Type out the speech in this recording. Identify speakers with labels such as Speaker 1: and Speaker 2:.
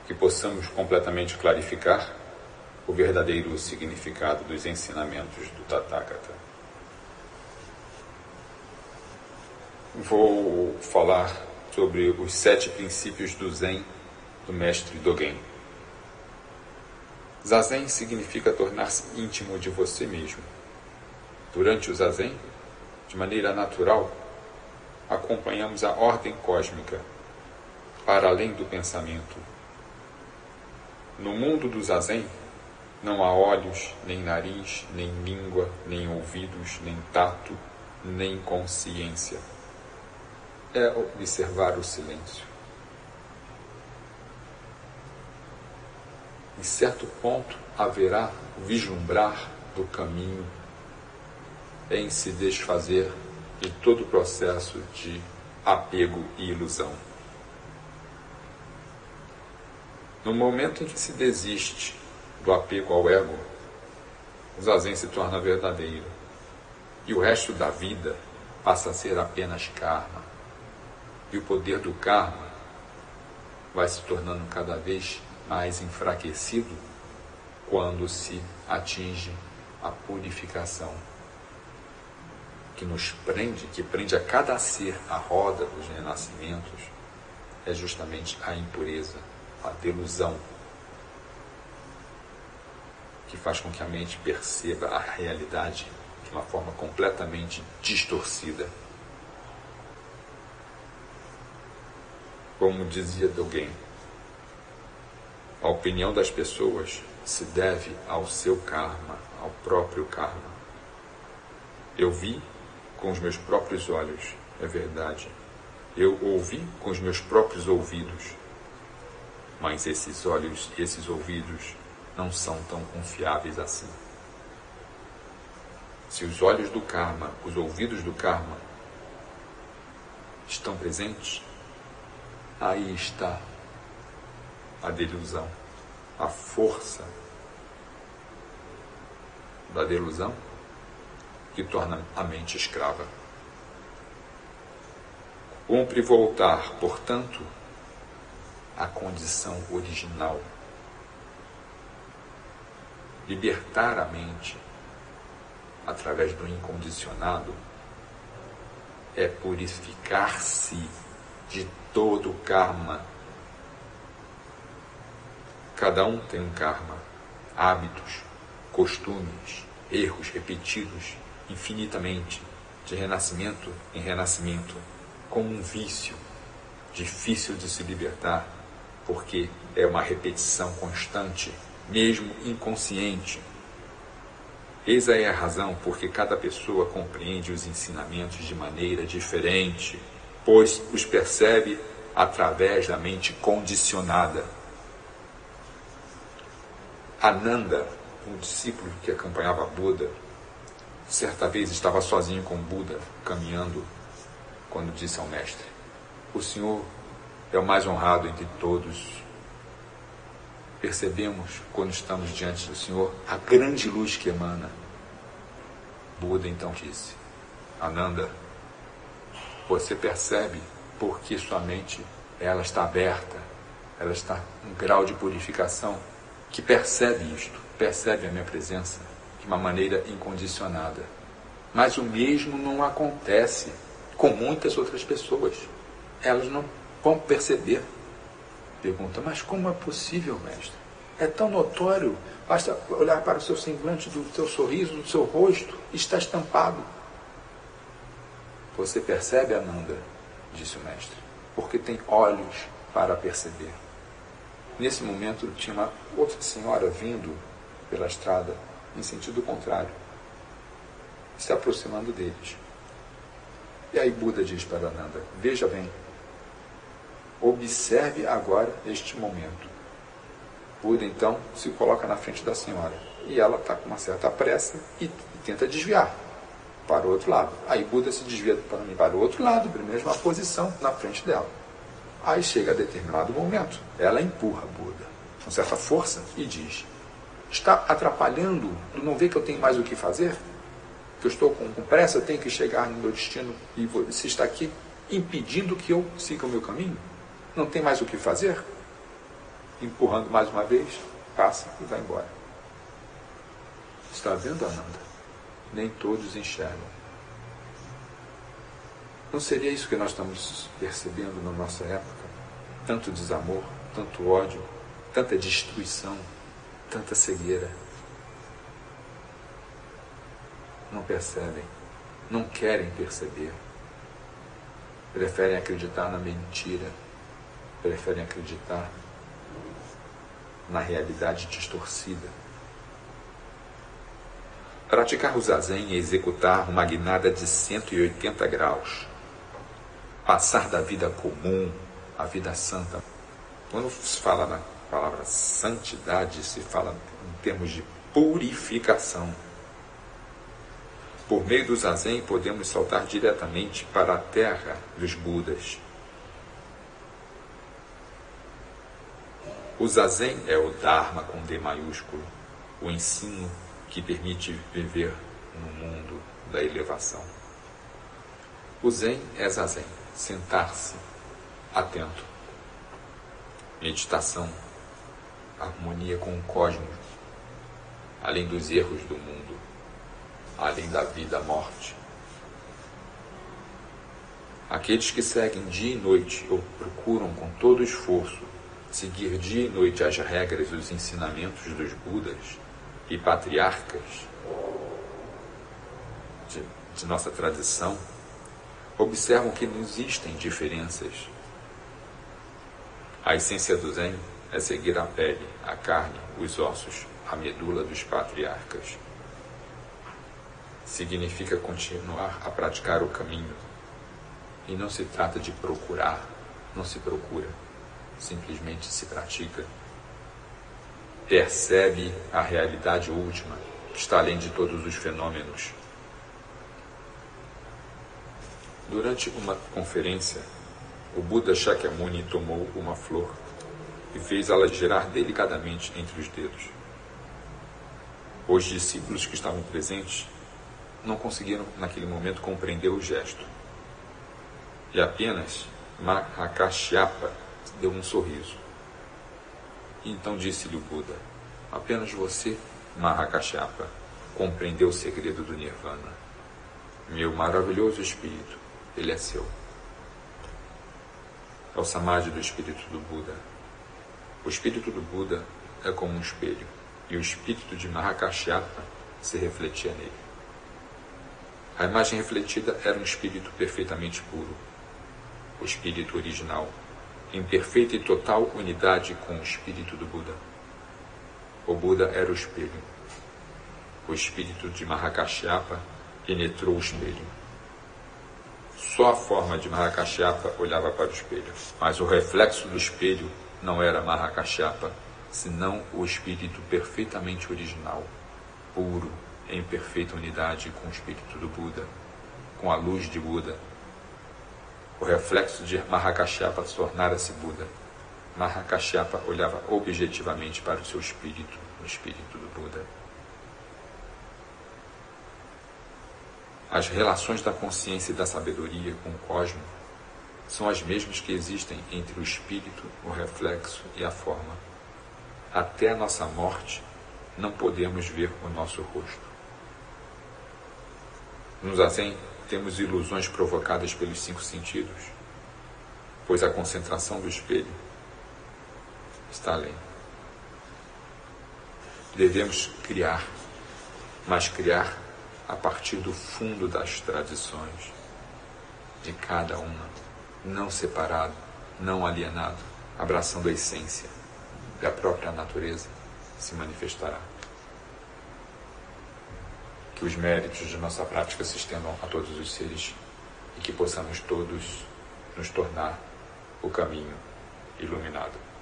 Speaker 1: que possamos completamente clarificar o verdadeiro significado dos ensinamentos do Tathagata. Vou falar sobre os 7 princípios do Zen do mestre Dogen. Zazen significa tornar-se íntimo de você mesmo. Durante o Zazen, de maneira natural, acompanhamos a ordem cósmica para além do pensamento. No mundo do Zazen, não há olhos, nem nariz, nem língua, nem ouvidos, nem tato, nem consciência. É observar o silêncio. Em certo ponto haverá o vislumbrar do caminho em se desfazer de todo o processo de apego e ilusão. No momento em que se desiste do apego ao ego, o Zazen se torna verdadeiro e o resto da vida passa a ser apenas karma. E o poder do karma vai se tornando cada vez mais enfraquecido quando se atinge a purificação, que nos prende, que prende a cada ser a roda dos renascimentos, é justamente a impureza, a delusão, que faz com que a mente perceba a realidade de uma forma completamente distorcida. Como dizia Dogen, a opinião das pessoas se deve ao seu karma, ao próprio karma. Eu vi com os meus próprios olhos, é verdade. Eu ouvi com os meus próprios ouvidos. Mas esses olhos e esses ouvidos não são tão confiáveis assim. Se os olhos do karma, os ouvidos do karma estão presentes, aí está a delusão, a força da delusão que torna a mente escrava. Cumpre voltar, portanto, à condição original. Libertar a mente através do incondicionado é purificar-se de todo o karma. Cada um tem um karma, hábitos, costumes, erros repetidos infinitamente, de renascimento em renascimento, como um vício, difícil de se libertar, porque é uma repetição constante, mesmo inconsciente. Eis aí a razão porque cada pessoa compreende os ensinamentos de maneira diferente, pois os percebe através da mente condicionada. Ananda, um discípulo que acompanhava Buda, certa vez estava sozinho com Buda, caminhando, quando disse ao mestre: "O Senhor é o mais honrado entre todos." Percebemos, quando estamos diante do Senhor, a grande luz que emana. Buda então disse: "Ananda, você percebe porque sua mente ela está aberta, ela está em um grau de purificação que percebe isto, percebe a minha presença de uma maneira incondicionada. Mas o mesmo não acontece com muitas outras pessoas. Elas não vão perceber." Pergunta: "Mas como é possível, mestre? É tão notório, basta olhar para o seu semblante, do seu sorriso, do seu rosto, está estampado." "Você percebe, Ananda?" disse o mestre, "porque tem olhos para perceber." Nesse momento tinha uma outra senhora vindo pela estrada em sentido contrário, se aproximando deles. E aí Buda diz para Ananda: "Veja bem, observe agora este momento." Buda então se coloca na frente da senhora e ela está com uma certa pressa e tenta desviar para o outro lado. Aí Buda se desvia para o outro lado, para a mesma posição na frente dela. Aí chega a determinado momento, ela empurra Buda com certa força e diz: "Está atrapalhando? Tu não vê que eu tenho mais o que fazer? Que eu estou com pressa, eu tenho que chegar no meu destino e você está aqui impedindo que eu siga o meu caminho? Não tem mais o que fazer?" empurrando mais uma vez, passa e vai embora. Está vendo, Ananda? Nem todos enxergam. Não seria isso que nós estamos percebendo na nossa época? Tanto desamor, tanto ódio, tanta destruição, tanta cegueira. Não percebem, não querem perceber. Preferem acreditar na mentira, preferem acreditar na realidade distorcida. Praticar o zazen é executar uma guinada de 180 graus. Passar da vida comum à vida santa. Quando se fala na palavra santidade, se fala em termos de purificação. Por meio do zazen, podemos saltar diretamente para a terra dos Budas. O zazen é o Dharma com D maiúsculo, o ensino que permite viver no mundo da elevação. O Zen é zazen, sentar-se atento, meditação, harmonia com o cosmos, além dos erros do mundo, além da vida e morte. Aqueles que seguem dia e noite ou procuram com todo esforço seguir dia e noite as regras e os ensinamentos dos Budas e patriarcas de nossa tradição, observam que não existem diferenças. A essência do Zen é seguir a pele, a carne, os ossos, a medula dos patriarcas. Significa continuar a praticar o caminho. E não se trata de procurar, não se procura, simplesmente se pratica. Percebe a realidade última, que está além de todos os fenômenos. Durante uma conferência, o Buda Shakyamuni tomou uma flor e fez ela girar delicadamente entre os dedos. Os discípulos que estavam presentes não conseguiram, naquele momento, compreender o gesto. E apenas Mahakashyapa deu um sorriso. E então disse-lhe o Buda: apenas você, Mahakashyapa, compreendeu o segredo do Nirvana. Meu maravilhoso espírito, ele é seu. É o Samadhi do espírito do Buda. O espírito do Buda é como um espelho, e o espírito de Mahakashyapa se refletia nele. A imagem refletida era um espírito perfeitamente puro, o espírito original, em perfeita e total unidade com o espírito do Buda. O Buda era o espelho. O espírito de Mahakashyapa penetrou o espelho. Só a forma de Mahakashyapa olhava para o espelho, mas o reflexo do espelho não era Mahakashyapa, senão o espírito perfeitamente original, puro, em perfeita unidade com o espírito do Buda, com a luz de Buda. O reflexo de Mahakashyapa tornara-se Buda. Mahakashyapa olhava objetivamente para o seu espírito, o espírito do Buda. As relações da consciência e da sabedoria com o cosmos são as mesmas que existem entre o espírito, o reflexo e a forma. Até a nossa morte, não podemos ver o nosso rosto. No Zazen, temos ilusões provocadas pelos 5 sentidos, pois a concentração do espelho está além. Devemos criar, mas criar a partir do fundo das tradições, de cada uma, não separado, não alienado, abraçando a essência da própria natureza, se manifestará. Que os méritos de nossa prática se estendam a todos os seres e que possamos todos nos tornar o caminho iluminado.